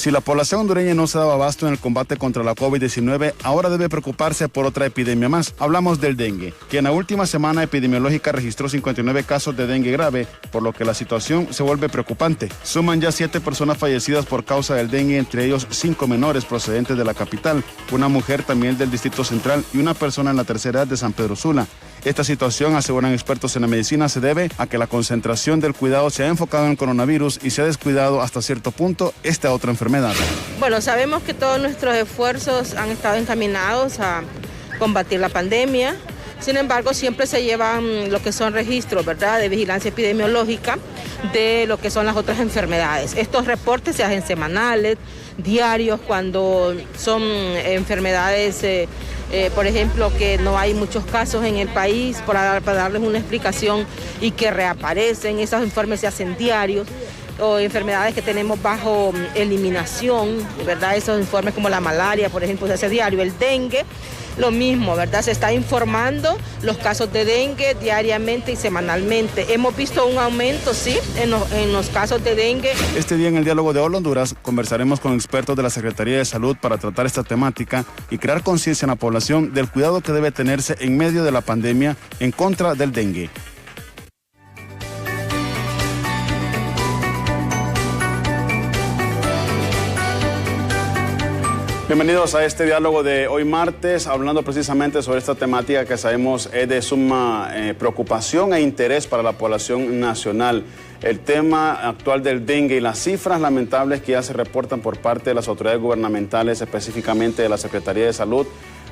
Si la población hondureña no se daba abasto en el combate contra la COVID-19, ahora debe preocuparse por otra epidemia más. Hablamos del dengue, que en la última semana epidemiológica registró 59 casos de dengue grave, por lo que la situación se vuelve preocupante. Suman ya 7 personas fallecidas por causa del dengue, entre ellos 5 menores procedentes de la capital, una mujer también del Distrito Central y una persona en la tercera edad de San Pedro Sula. Esta situación, aseguran expertos en la medicina, se debe a que la concentración del cuidado se ha enfocado en el coronavirus y se ha descuidado hasta cierto punto esta otra enfermedad. Bueno, sabemos que todos nuestros esfuerzos han estado encaminados a combatir la pandemia. Sin embargo, siempre se llevan lo que son registros, ¿verdad?, de vigilancia epidemiológica de lo que son las otras enfermedades. Estos reportes se hacen semanales, diarios, cuando son enfermedades, por ejemplo, que no hay muchos casos en el país, para darles una explicación y que reaparecen. Esos informes se hacen diarios. O enfermedades que tenemos bajo eliminación, ¿verdad? Esos informes como la malaria, por ejemplo, se hace diario. El dengue, lo mismo, ¿verdad? Se está informando los casos de dengue diariamente y semanalmente. Hemos visto un aumento, sí, en los casos de dengue. Este día en el Diálogo de Hola Honduras conversaremos con expertos de la Secretaría de Salud para tratar esta temática y crear conciencia en la población del cuidado que debe tenerse en medio de la pandemia en contra del dengue. Bienvenidos a este diálogo de hoy martes, hablando precisamente sobre esta temática que sabemos es de suma preocupación e interés para la población nacional. El tema actual del dengue y las cifras lamentables que ya se reportan por parte de las autoridades gubernamentales, específicamente de la Secretaría de Salud.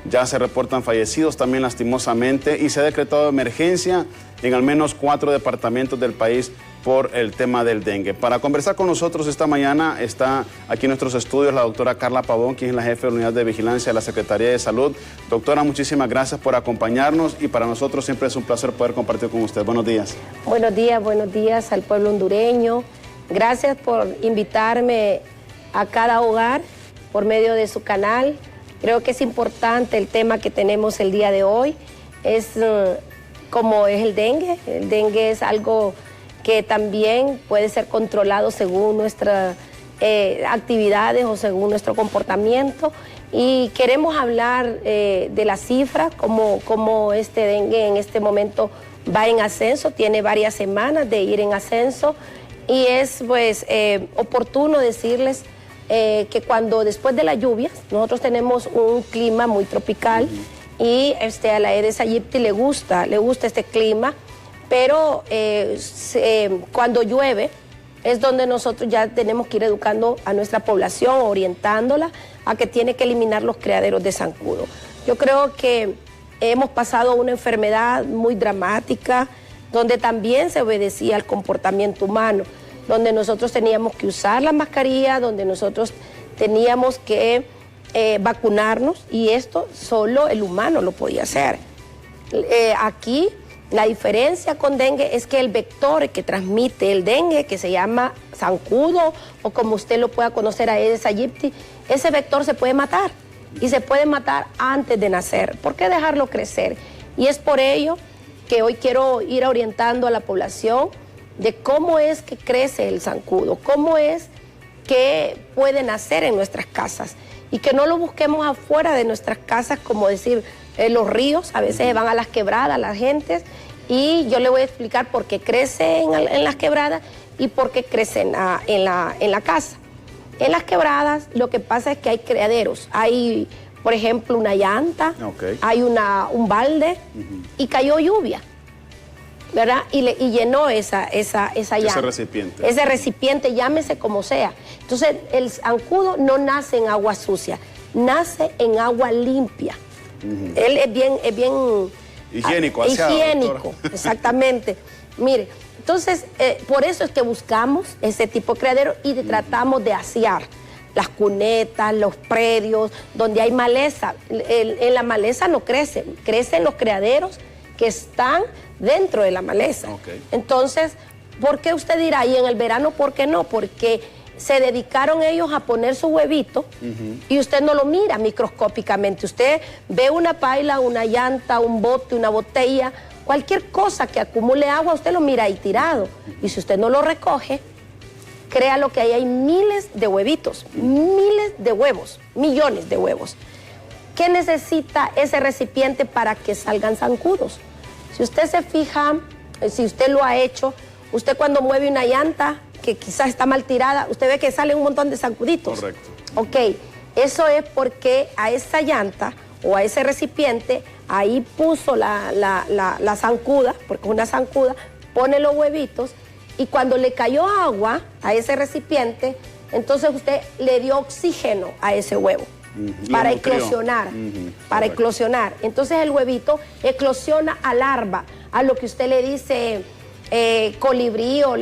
Ya se reportan fallecidos también lastimosamente y se ha decretado emergencia en al menos 4 departamentos del país por el tema del dengue. Para conversar con nosotros esta mañana está aquí en nuestros estudios la doctora Carla Pavón, quien es la jefe de la Unidad de Vigilancia de la Secretaría de Salud. Doctora, muchísimas gracias por acompañarnos y para nosotros siempre es un placer poder compartir con usted. Buenos días. Buenos días al pueblo hondureño. Gracias por invitarme a cada hogar por medio de su canal. Creo que es importante el tema que tenemos el día de hoy. Es como es el dengue. El dengue es algo que también puede ser controlado según nuestras actividades o según nuestro comportamiento. Y queremos hablar de las cifras, como este dengue en este momento va en ascenso, tiene varias semanas de ir en ascenso. Y es pues oportuno decirles que cuando después de las lluvias, nosotros tenemos un clima muy tropical y a la Aedes aegypti le gusta este clima, pero cuando llueve es donde nosotros ya tenemos que ir educando a nuestra población, orientándola a que tiene que eliminar los criaderos de zancudo. Yo creo que hemos pasado una enfermedad muy dramática, donde también se obedecía al comportamiento humano, donde nosotros teníamos que usar la mascarilla, donde nosotros teníamos que vacunarnos, y esto solo el humano lo podía hacer. Aquí la diferencia con dengue es que el vector que transmite el dengue, que se llama zancudo, o como usted lo pueda conocer, Aedes aegypti, ese vector se puede matar, y se puede matar antes de nacer. ¿Por qué dejarlo crecer? Y es por ello que hoy quiero ir orientando a la población de cómo es que crece el zancudo, cómo es que puede nacer en nuestras casas, y que no lo busquemos afuera de nuestras casas, como decir, los ríos, a veces van a las quebradas las gentes, y yo le voy a explicar por qué crece en las quebradas y por qué crece en la casa. En las quebradas lo que pasa es que hay criaderos, hay, por ejemplo, una llanta, hay un balde, y cayó lluvia, ¿verdad? Y llenó esa llanta. Ese recipiente, llámese como sea. Entonces, el zancudo no nace en agua sucia, nace en agua limpia. Él es bien higiénico, higiénico, exactamente. Mire, entonces, por eso es que buscamos ese tipo de criadero y tratamos de asear las cunetas, los predios, donde hay maleza. En la maleza no crecen los criaderos que están dentro de la maleza. Entonces, ¿por qué usted dirá? Y en el verano, ¿por qué no? Porque se dedicaron ellos a poner su huevito y usted no lo mira microscópicamente. Usted ve una paila, una llanta, un bote, una botella, cualquier cosa que acumule agua, usted lo mira ahí tirado. Y si usted no lo recoge, créalo que ahí hay miles de huevitos, miles de huevos, millones de huevos. ¿Qué necesita ese recipiente para que salgan zancudos? Si usted se fija, si usted lo ha hecho, usted cuando mueve una llanta que quizás está mal tirada, usted ve que sale un montón de zancuditos. Correcto. Ok, eso es porque a esa llanta o a ese recipiente, ahí puso la zancuda, porque es una zancuda, pone los huevitos y cuando le cayó agua a ese recipiente, entonces usted le dio oxígeno a ese huevo. Para eclosionar, para eclosionar. Entonces el huevito eclosiona a larva, a lo que usted le dice colibrí o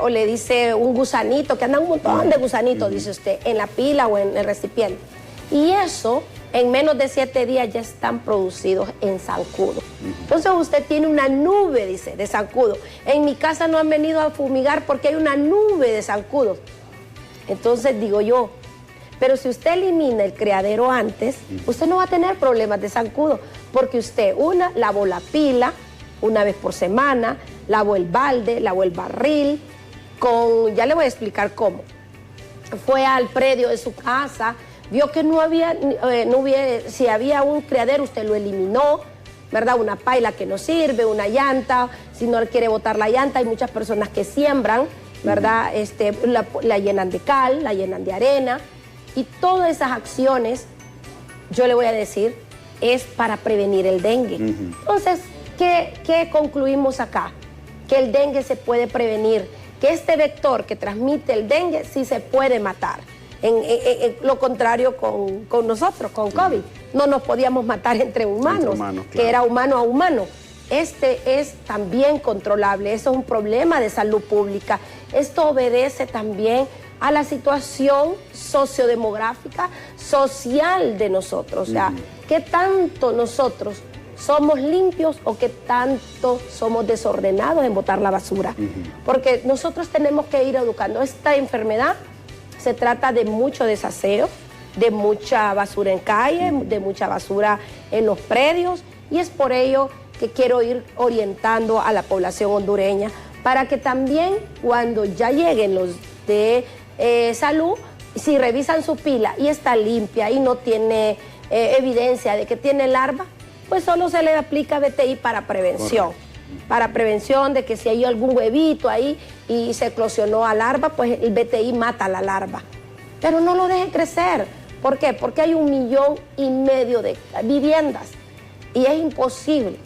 le dice un gusanito, que andan un montón de gusanitos, dice usted, en la pila o en el recipiente. Y eso, en menos de 7 días ya están producidos en zancudo. Entonces usted tiene una nube, dice, de zancudo. En mi casa no han venido a fumigar porque hay una nube de zancudos. Entonces digo yo, pero si usted elimina el criadero antes, usted no va a tener problemas de zancudo, porque usted, lavó la pila una vez por semana, lavó el balde, lavó el barril, ya le voy a explicar cómo. Fue al predio de su casa, vio que si había un criadero, usted lo eliminó, ¿verdad? Una paila que no sirve, una llanta, si no quiere botar la llanta, hay muchas personas que siembran, ¿verdad? La llenan de cal, la llenan de arena. Y todas esas acciones, yo le voy a decir, es para prevenir el dengue. Entonces, ¿qué concluimos acá? Que el dengue se puede prevenir, que este vector que transmite el dengue sí se puede matar. En lo contrario con nosotros, con COVID. No nos podíamos matar entre humanos, claro, que era humano a humano. Este es también controlable, eso es un problema de salud pública. Esto obedece también a la situación sociodemográfica, social de nosotros. O sea, ¿qué tanto nosotros somos limpios o qué tanto somos desordenados en botar la basura? Porque nosotros tenemos que ir educando. Esta enfermedad se trata de mucho desaseo, de mucha basura en calle, de mucha basura en los predios, y es por ello que quiero ir orientando a la población hondureña para que también cuando ya lleguen los de salud, si revisan su pila y está limpia y no tiene evidencia de que tiene larva, pues solo se le aplica BTI para prevención. Para prevención de que si hay algún huevito ahí y se eclosionó a larva, pues el BTI mata a la larva. Pero no lo deje crecer. ¿Por qué? Porque hay 1,5 millones de viviendas y es imposible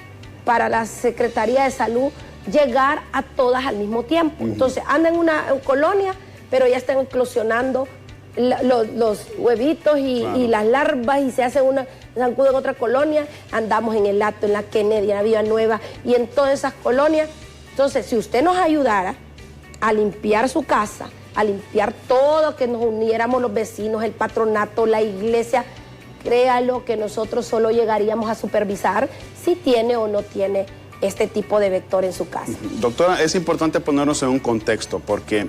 para la Secretaría de Salud llegar a todas al mismo tiempo. Entonces anda en una colonia, pero ya están eclosionando los huevitos y las larvas y se hace una zancudo en otra colonia. Andamos en El Hato, en la Kennedy, en la Villa Nueva y en todas esas colonias. Entonces, si usted nos ayudara a limpiar su casa, a limpiar todo, que nos uniéramos los vecinos, el patronato, la iglesia, créalo que nosotros solo llegaríamos a supervisar si tiene o no tiene este tipo de vector en su casa. Doctora, es importante ponernos en un contexto porque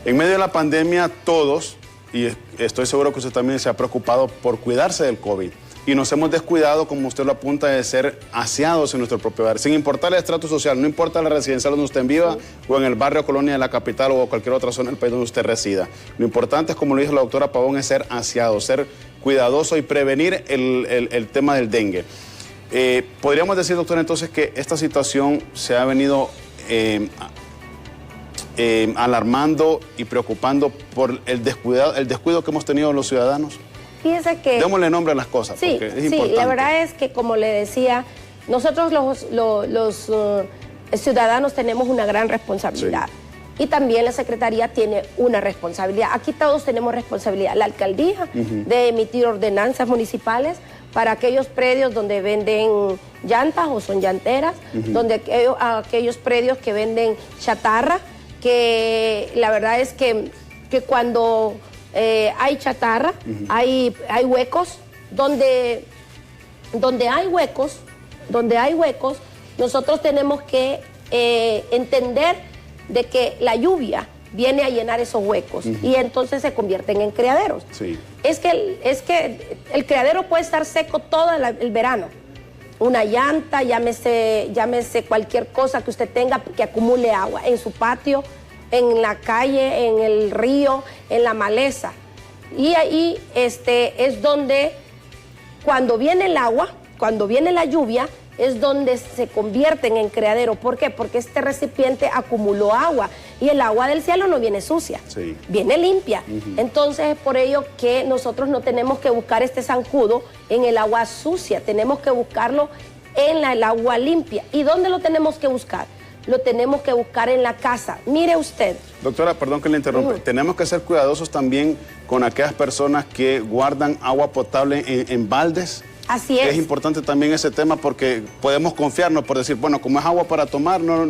en medio de la pandemia todos, y estoy seguro que usted también se ha preocupado por cuidarse del COVID, y nos hemos descuidado, como usted lo apunta, de ser aseados en nuestro propio hogar, sin importar el estrato social, no importa la residencial donde usted viva, o en el barrio, colonia de la capital, o cualquier otra zona del país donde usted resida. Lo importante es, como lo dijo la doctora Pavón, es ser aseado, ser cuidadoso y prevenir el tema del dengue. Podríamos decir, doctora, entonces que esta situación se ha venido alarmando y preocupando por el descuido que hemos tenido los ciudadanos. Fíjese que... Démosle nombre a las cosas, sí, porque es importante. Sí, la verdad es que, como le decía, nosotros los ciudadanos tenemos una gran responsabilidad. Sí. Y también la Secretaría tiene una responsabilidad. Aquí todos tenemos responsabilidad. La alcaldía de emitir ordenanzas municipales para aquellos predios donde venden llantas o son llanteras, donde aquellos predios que venden chatarra, que la verdad es que cuando hay chatarra, hay huecos, donde hay huecos, nosotros tenemos que entender de que la lluvia viene a llenar esos huecos y entonces se convierten en criaderos. Sí. Es que el criadero puede estar seco todo el verano. Una llanta, llámese cualquier cosa que usted tenga que acumule agua en su patio, en la calle, en el río, en la maleza. Y ahí es donde, cuando viene el agua, cuando viene la lluvia, es donde se convierten en criadero. ¿Por qué? Porque este recipiente acumuló agua y el agua del cielo no viene sucia, sí, viene limpia. Entonces es por ello que nosotros no tenemos que buscar este zancudo en el agua sucia, tenemos que buscarlo en el agua limpia. ¿Y dónde lo tenemos que buscar? Lo tenemos que buscar en la casa. Mire usted. Doctora, perdón que le interrumpa. Tenemos que ser cuidadosos también con aquellas personas que guardan agua potable en baldes. Así es. Es importante también ese tema porque podemos confiarnos por decir, bueno, como es agua para tomar, no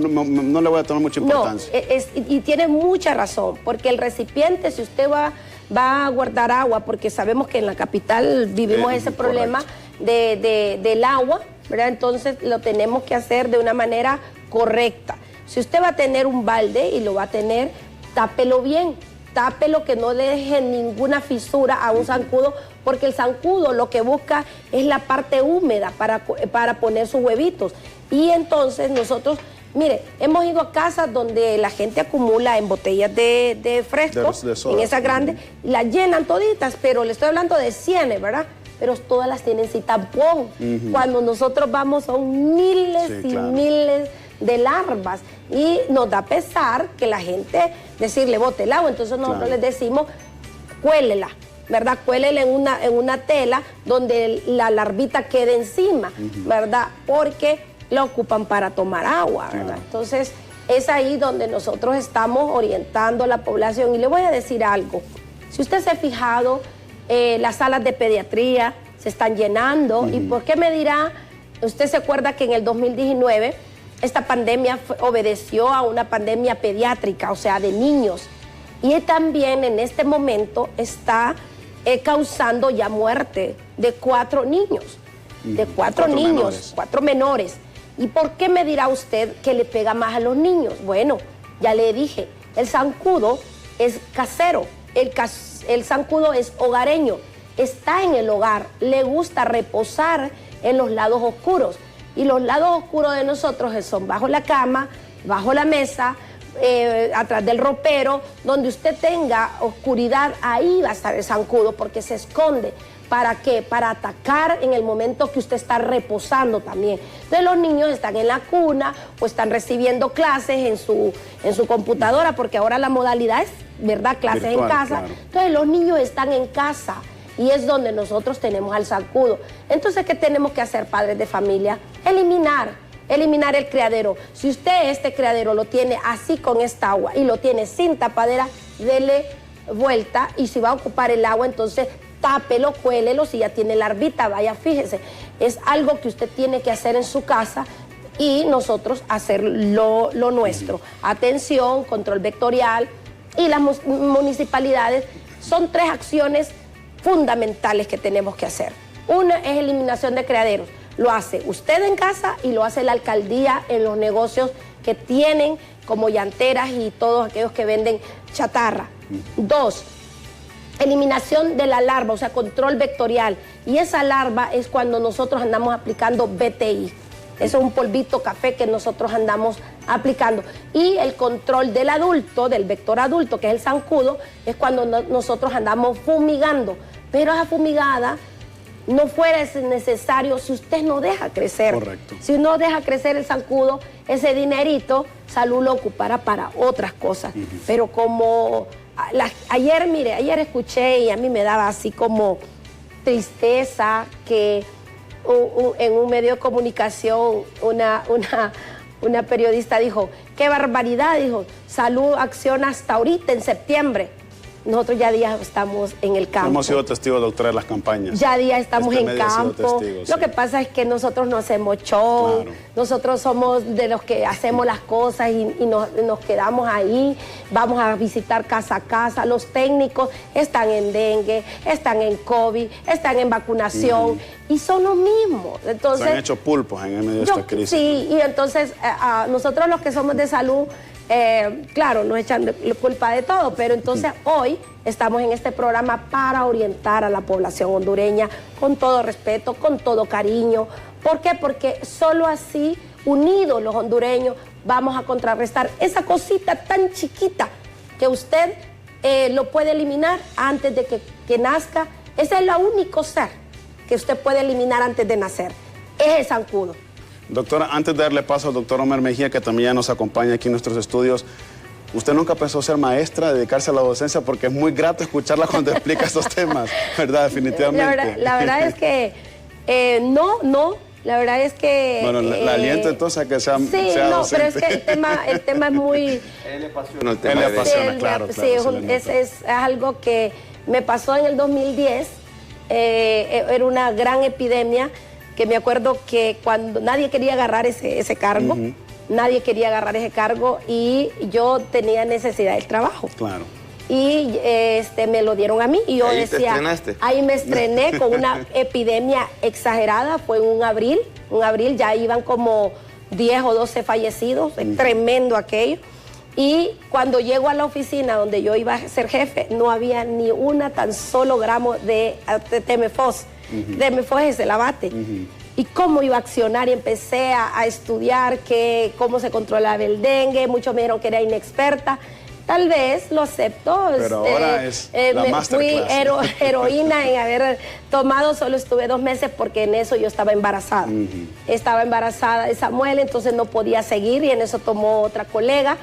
le voy a tomar mucha importancia. No, y tiene mucha razón, porque el recipiente, si usted va a guardar agua, porque sabemos que en la capital vivimos ese problema del agua, ¿verdad? Entonces lo tenemos que hacer de una manera correcta. Si usted va a tener un balde y lo va a tener, tápelo bien, tápelo, que no le deje ninguna fisura a un zancudo, porque el zancudo lo que busca es la parte húmeda para poner sus huevitos. Y entonces nosotros, mire, hemos ido a casas donde la gente acumula en botellas de fresco, en esas grandes, las llenan toditas, pero le estoy hablando de 100, ¿verdad? Pero todas las tienen sin tampón. Cuando nosotros vamos son miles y miles de larvas y nos da pesar que la gente decirle bote el agua. Entonces nosotros les decimos cuélela, ¿verdad? Cuélele en una tela donde la larvita quede encima, ¿verdad? Porque la ocupan para tomar agua, ¿verdad? Entonces es ahí donde nosotros estamos orientando a la población. Y le voy a decir algo, si usted se ha fijado, las salas de pediatría se están llenando. ¿Y por qué me dirá? Usted se acuerda que en el 2019 esta pandemia obedeció a una pandemia pediátrica, o sea, de niños. Y también en este momento está causando ya muerte de 4 niños. De 4 niños, 4 menores. ¿Y por qué me dirá usted que le pega más a los niños? Bueno, ya le dije, el zancudo es casero, el zancudo es hogareño, está en el hogar, le gusta reposar en los lados oscuros. Y los lados oscuros de nosotros son bajo la cama, bajo la mesa, atrás del ropero, donde usted tenga oscuridad, ahí va a estar el zancudo porque se esconde. ¿Para qué? Para atacar en el momento que usted está reposando también. Entonces los niños están en la cuna o están recibiendo clases en su computadora, porque ahora la modalidad es, ¿verdad?, clases virtual, en casa. Claro. Entonces los niños están en casa y es donde nosotros tenemos al zancudo. Entonces, ¿qué tenemos que hacer, padres de familia? Eliminar el criadero. Si usted este criadero lo tiene así con esta agua y lo tiene sin tapadera, dele vuelta, y si va a ocupar el agua, entonces tápelo, cuélelo. Si ya tiene larvita, vaya, fíjese. Es algo que usted tiene que hacer en su casa y nosotros hacer lo nuestro. Atención, control vectorial, y las municipalidades. Son 3 acciones fundamentales que tenemos que hacer. Una es eliminación de criaderos. Lo hace usted en casa y lo hace la alcaldía en los negocios que tienen, como llanteras y todos aquellos que venden chatarra. 2, eliminación de la larva, o sea, control vectorial. Y esa larva es cuando nosotros andamos aplicando BTI. Eso es un polvito café que nosotros andamos aplicando. Y el control del adulto, del vector adulto, que es el zancudo, es cuando nosotros andamos fumigando. Pero esa fumigada no fuera necesario si usted no deja crecer. Correcto. Si no deja crecer el zancudo, ese dinerito, Salud lo ocupará para otras cosas. Pero como ayer escuché y a mí me daba así como tristeza que en un medio de comunicación una periodista dijo, qué barbaridad, dijo, Salud acciona hasta ahorita en septiembre. Nosotros ya estamos en el campo. Hemos sido testigos, doctora, de las campañas. Ya estamos en campo. Lo que pasa es que nosotros no hacemos show, nosotros somos de los que hacemos las cosas y nos quedamos ahí, vamos a visitar casa a casa. Los técnicos están en dengue, están en COVID, están en vacunación y son los mismos. Entonces, se han hecho pulpos en el medio de esta crisis. Sí, y entonces nosotros los que somos de salud, claro, nos echan culpa de todo, pero entonces hoy estamos en este programa para orientar a la población hondureña con todo respeto, con todo cariño. ¿Por qué? Porque solo así unidos los hondureños, vamos a contrarrestar esa cosita tan chiquita que usted lo puede eliminar antes de que nazca. Ese es el único ser que usted puede eliminar antes de nacer, es el zancudo. Doctora, antes de darle paso al doctor Omer Mejía, que también ya nos acompaña aquí en nuestros estudios, ¿usted nunca pensó ser maestra, dedicarse a la docencia? Porque es muy grato escucharla cuando explica estos temas, ¿verdad? Definitivamente. La verdad es que no. La verdad es que... Bueno, la aliento entonces a que sea, sí, sea no, docente. pero es que el tema es muy... Él le apasiona el tema. Él le apasiona, claro. Sí, es algo que me pasó en el 2010. Era una gran epidemia que me acuerdo que cuando nadie quería agarrar ese cargo, nadie quería agarrar ese cargo y yo tenía necesidad del trabajo. Claro. Y me lo dieron a mí y yo ahí decía, ahí me estrené con una epidemia exagerada, fue en un abril ya iban como 10 o 12 fallecidos, tremendo aquello. Y cuando llego a la oficina donde yo iba a ser jefe, no había ni una tan solo gramo de Temefos. Temefos es el abate. Y cómo iba a accionar y empecé a estudiar cómo se controlaba el dengue, muchos me dijeron que era inexperta. Tal vez lo acepto. Pero ahora es la masterclass. Fui heroína en haber tomado, solo estuve 2 meses porque en eso yo estaba embarazada. Estaba embarazada de Samuel, entonces no podía seguir y en eso tomó otra colega.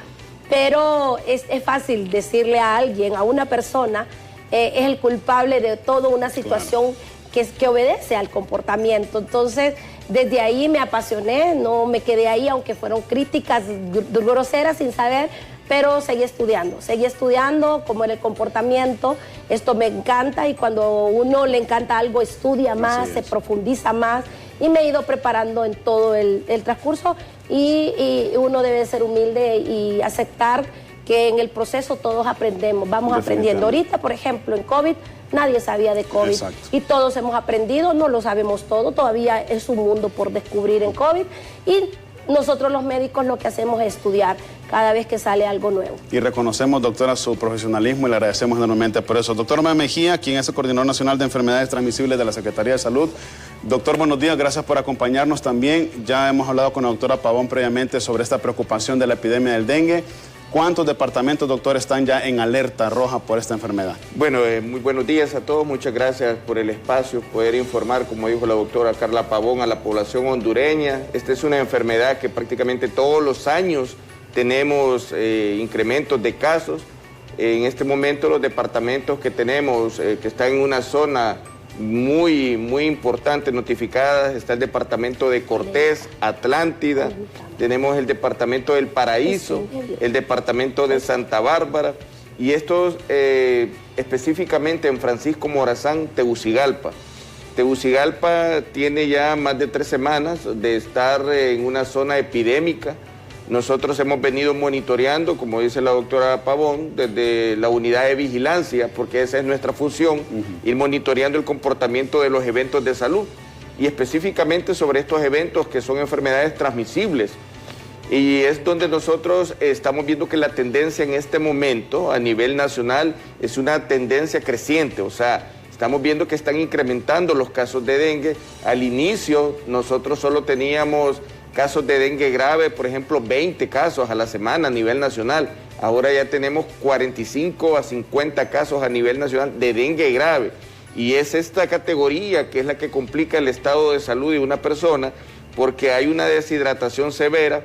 Pero es fácil decirle a alguien, a una persona, es el culpable de toda una situación que obedece al comportamiento. Entonces, desde ahí me apasioné, no me quedé ahí, aunque fueron críticas groseras sin saber, pero seguí estudiando cómo era el comportamiento. Esto me encanta y cuando uno le encanta algo, estudia más, se profundiza más y me he ido preparando en todo el transcurso y uno debe ser humilde y aceptar que en el proceso todos aprendemos, vamos aprendiendo. Ahorita, por ejemplo, en COVID, nadie sabía de COVID. Exacto. Y todos hemos aprendido, no lo sabemos todo, todavía es un mundo por descubrir en COVID y nosotros los médicos lo que hacemos es estudiar cada vez que sale algo nuevo. Y reconocemos, doctora, su profesionalismo y le agradecemos enormemente por eso. Doctor Omer Mejía, quien es el Coordinador Nacional de Enfermedades Transmisibles de la Secretaría de Salud. Doctor, buenos días, gracias por acompañarnos también. Ya hemos hablado con la doctora Pavón previamente sobre esta preocupación de la epidemia del dengue. ¿Cuántos departamentos, doctor, están ya en alerta roja por esta enfermedad? Bueno, muy buenos días a todos. Muchas gracias por el espacio, poder informar, como dijo la doctora Carla Pavón, a la población hondureña. Esta es una enfermedad que prácticamente todos los años tenemos incrementos de casos. En este momento los departamentos que tenemos, que están en una zona muy importante notificada, está el departamento de Cortés, Atlántida, tenemos el departamento del Paraíso, el departamento de Santa Bárbara y estos específicamente en Francisco Morazán, Tegucigalpa. Tegucigalpa tiene ya más de 3 semanas de estar en una zona epidémica. Nosotros hemos venido monitoreando, como dice la doctora Pavón, desde la unidad de vigilancia, porque esa es nuestra función, ir monitoreando el comportamiento de los eventos de salud y específicamente sobre estos eventos que son enfermedades transmisibles. Y es donde nosotros estamos viendo que la tendencia en este momento a nivel nacional es una tendencia creciente, o sea, estamos viendo que están incrementando los casos de dengue. Al inicio nosotros solo teníamos casos de dengue grave, por ejemplo, 20 casos a la semana a nivel nacional. Ahora ya tenemos 45 a 50 casos a nivel nacional de dengue grave. Y es esta categoría que es la que complica el estado de salud de una persona porque hay una deshidratación severa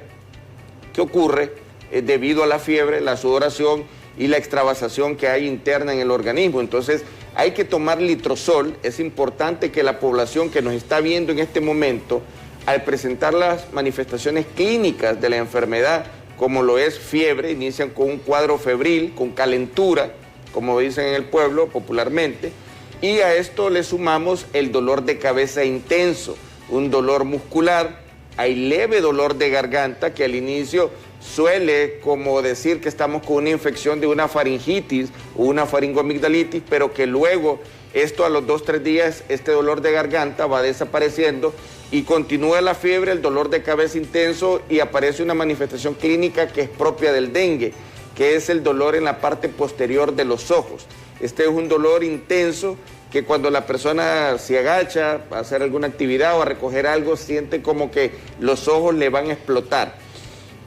que ocurre debido a la fiebre, la sudoración y la extravasación que hay interna en el organismo. Entonces hay que tomar litrosol. Es importante que la población que nos está viendo en este momento, al presentar las manifestaciones clínicas de la enfermedad, como lo es fiebre, inician con un cuadro febril, con calentura, como dicen en el pueblo popularmente, y a esto le sumamos el dolor de cabeza intenso, un dolor muscular, hay leve dolor de garganta que al inicio suele como decir que estamos con una infección de una faringitis o una faringoamigdalitis, pero que luego esto a los 2-3 días, este dolor de garganta va desapareciendo y continúa la fiebre, el dolor de cabeza intenso y aparece una manifestación clínica que es propia del dengue, que es el dolor en la parte posterior de los ojos. Este es un dolor intenso que cuando la persona se agacha a hacer alguna actividad o a recoger algo, siente como que los ojos le van a explotar.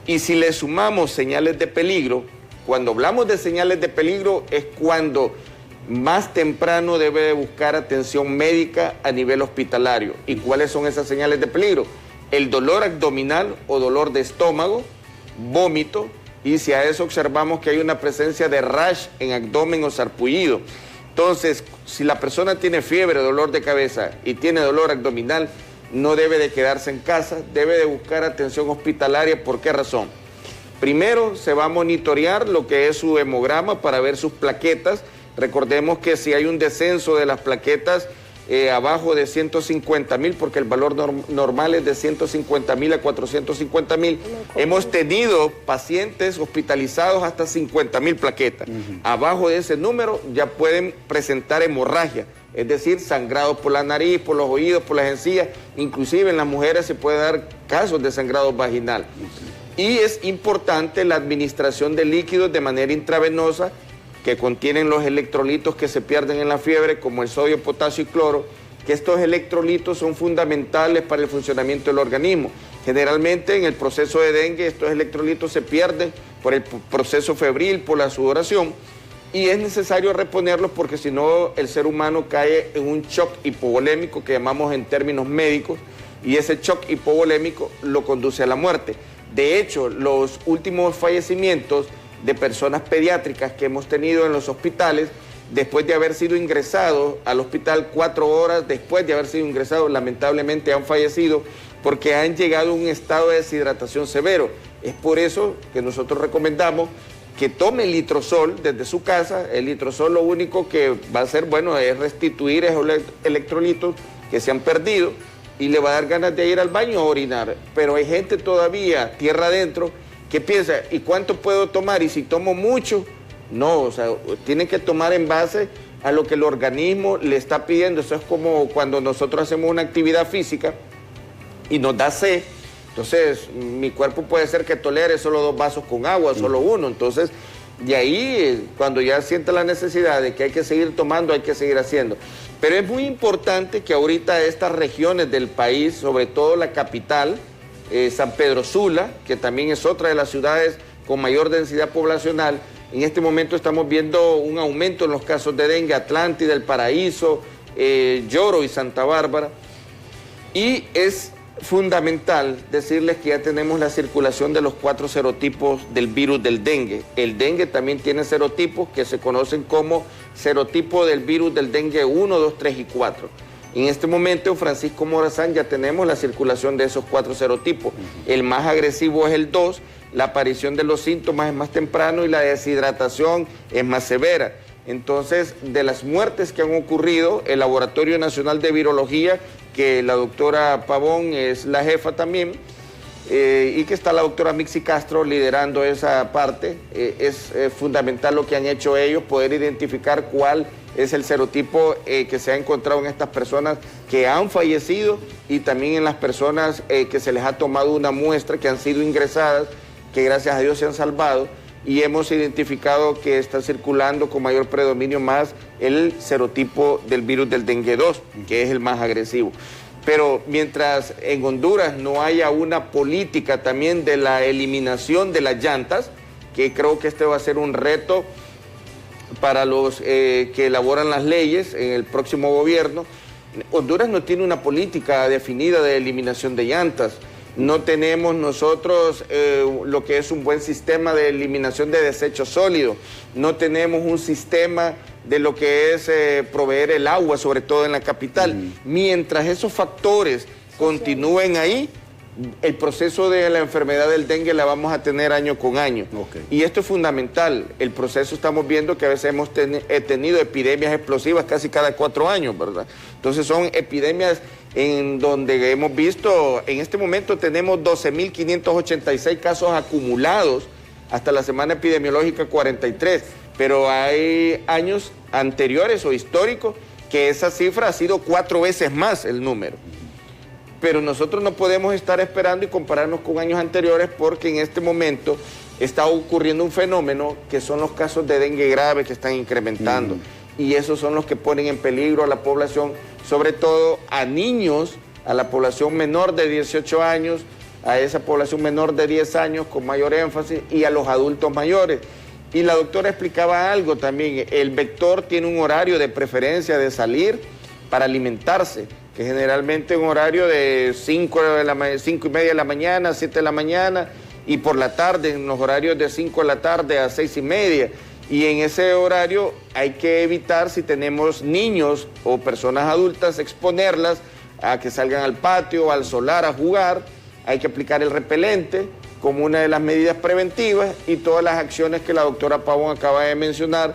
Y si le sumamos señales de peligro, cuando hablamos de señales de peligro es cuando más temprano debe de buscar atención médica a nivel hospitalario. ¿Y cuáles son esas señales de peligro? El dolor abdominal o dolor de estómago, vómito, y si a eso observamos que hay una presencia de rash en abdomen o sarpullido. Entonces, si la persona tiene fiebre, dolor de cabeza y tiene dolor abdominal, no debe de quedarse en casa, debe de buscar atención hospitalaria. ¿Por qué razón? Primero, se va a monitorear lo que es su hemograma para ver sus plaquetas. Recordemos que si hay un descenso de las plaquetas abajo de 150,000, porque el valor normal es de 150,000 a 450,000, hemos tenido pacientes hospitalizados hasta 50,000 plaquetas. Abajo de ese número ya pueden presentar hemorragia, es decir, sangrados por la nariz, por los oídos, por las encías, inclusive en las mujeres se puede dar casos de sangrado vaginal. Y es importante la administración de líquidos de manera intravenosa que contienen los electrolitos que se pierden en la fiebre, como el sodio, potasio y cloro, que estos electrolitos son fundamentales para el funcionamiento del organismo. Generalmente en el proceso de dengue estos electrolitos se pierden por el proceso febril, por la sudoración, y es necesario reponerlos porque si no el ser humano cae en un shock hipovolémico que llamamos en términos médicos, y ese shock hipovolémico lo conduce a la muerte. De hecho, los últimos fallecimientos de personas pediátricas que hemos tenido en los hospitales, después de haber sido ingresados al hospital 4 horas después de haber sido ingresados, lamentablemente han fallecido porque han llegado a un estado de deshidratación severo. Es por eso que nosotros recomendamos que tome el litrosol desde su casa. El litrosol lo único que va a hacer, bueno, es restituir esos electrolitos que se han perdido y le va a dar ganas de ir al baño a orinar. Pero hay gente todavía, tierra adentro, que piensa, ¿y cuánto puedo tomar? Y si tomo mucho, no, o sea, tiene que tomar en base a lo que el organismo le está pidiendo. Eso es como cuando nosotros hacemos una actividad física y nos da sed. Entonces, mi cuerpo puede ser que tolere solo 2 vasos con agua, solo 1. Entonces, de ahí, cuando ya siente la necesidad de que hay que seguir tomando, hay que seguir haciendo. Pero es muy importante que ahorita estas regiones del país, sobre todo la capital, San Pedro Sula, que también es otra de las ciudades con mayor densidad poblacional, en este momento estamos viendo un aumento en los casos de dengue, Atlántida, El Paraíso, Lloro y Santa Bárbara. Y es fundamental decirles que ya tenemos la circulación de los 4 serotipos del virus del dengue. El dengue también tiene serotipos que se conocen como serotipo del virus del dengue 1, 2, 3 y 4. En este momento, en Francisco Morazán, ya tenemos la circulación de esos 4 serotipos. El más agresivo es el 2, la aparición de los síntomas es más temprano y la deshidratación es más severa. Entonces, de las muertes que han ocurrido, el Laboratorio Nacional de Virología, que la doctora Pavón es la jefa también, y que está la doctora Mixi Castro liderando esa parte, es fundamental lo que han hecho ellos, poder identificar cuál es el serotipo que se ha encontrado en estas personas que han fallecido y también en las personas que se les ha tomado una muestra, que han sido ingresadas, que gracias a Dios se han salvado, y hemos identificado que está circulando con mayor predominio más el serotipo del virus del dengue 2, que es el más agresivo. Pero mientras en Honduras no haya una política también de la eliminación de las llantas, que creo que este va a ser un reto para los que elaboran las leyes en el próximo gobierno. Honduras no tiene una política definida de eliminación de llantas. No tenemos nosotros lo que es un buen sistema de eliminación de desechos sólidos. No tenemos un sistema de lo que es proveer el agua, sobre todo en la capital. Mientras esos factores continúen ahí, el proceso de la enfermedad del dengue la vamos a tener año con año. Y esto es fundamental. El proceso, estamos viendo que a veces hemos tenido epidemias explosivas casi cada 4 años, ¿verdad? Entonces son epidemias en donde hemos visto, en este momento tenemos 12.586 casos acumulados, hasta la semana epidemiológica 43, pero hay años anteriores o históricos que esa cifra ha sido 4 veces más el número. Pero nosotros no podemos estar esperando y compararnos con años anteriores porque en este momento está ocurriendo un fenómeno que son los casos de dengue grave que están incrementando. y esos son los que ponen en peligro a la población, sobre todo a niños, a la población menor de 18 años, a esa población menor de 10 años con mayor énfasis y a los adultos mayores. Y la doctora explicaba algo también, el vector tiene un horario de preferencia de salir para alimentarse, que generalmente es un horario de 5 y media de la mañana, 7 de la mañana, y por la tarde, en los horarios de 5 de la tarde a 6 y media. Y en ese horario hay que evitar, si tenemos niños o personas adultas, exponerlas a que salgan al patio, al solar, a jugar. Hay que aplicar el repelente como una de las medidas preventivas y todas las acciones que la doctora Pavón acaba de mencionar,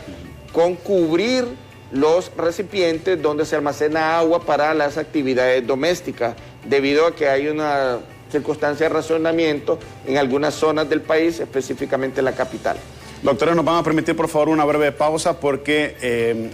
con cubrir los recipientes donde se almacena agua para las actividades domésticas, debido a que hay una circunstancia de racionamiento en algunas zonas del país, específicamente en la capital. Doctores, nos van a permitir por favor una breve pausa porque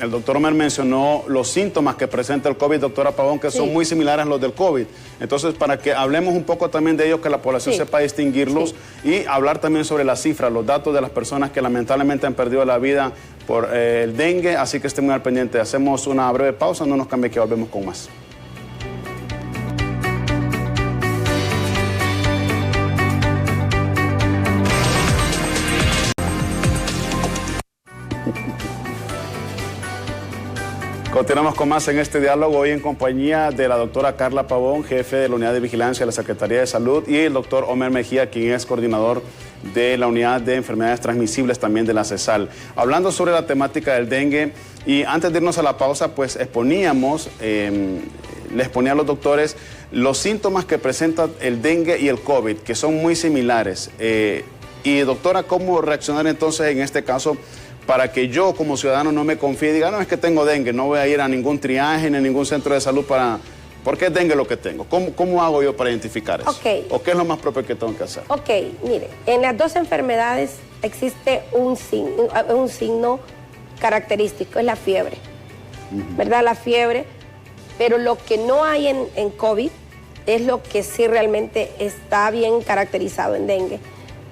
el doctor Omer mencionó los síntomas que presenta el COVID, doctora Pavón, que son muy similares a los del COVID. Entonces, para que hablemos un poco también de ellos, que la población sepa distinguirlos y hablar también sobre las cifras, los datos de las personas que lamentablemente han perdido la vida por el dengue, así que estén muy al pendiente. Hacemos una breve pausa, no nos cambie que volvemos con más. Continuamos con más en este diálogo, hoy en compañía de la doctora Carla Pavón, jefe de la Unidad de Vigilancia de la Secretaría de Salud, y el doctor Omer Mejía, quien es coordinador de la Unidad de Enfermedades Transmisibles también de la CESAL. Hablando sobre la temática del dengue, y antes de irnos a la pausa, pues les ponía a los doctores los síntomas que presenta el dengue y el COVID, que son muy similares. Y doctora, ¿cómo reaccionar entonces en este caso para que yo como ciudadano no me confíe y diga, no, es que tengo dengue, no voy a ir a ningún triaje ni a ningún centro de salud porque es dengue lo que tengo? ¿Cómo hago yo para identificar eso? ¿O qué es lo más propio que tengo que hacer? Ok, mire, en las dos enfermedades existe un signo característico, es la fiebre, ¿verdad? La fiebre, pero lo que no hay en COVID es lo que sí realmente está bien caracterizado en dengue.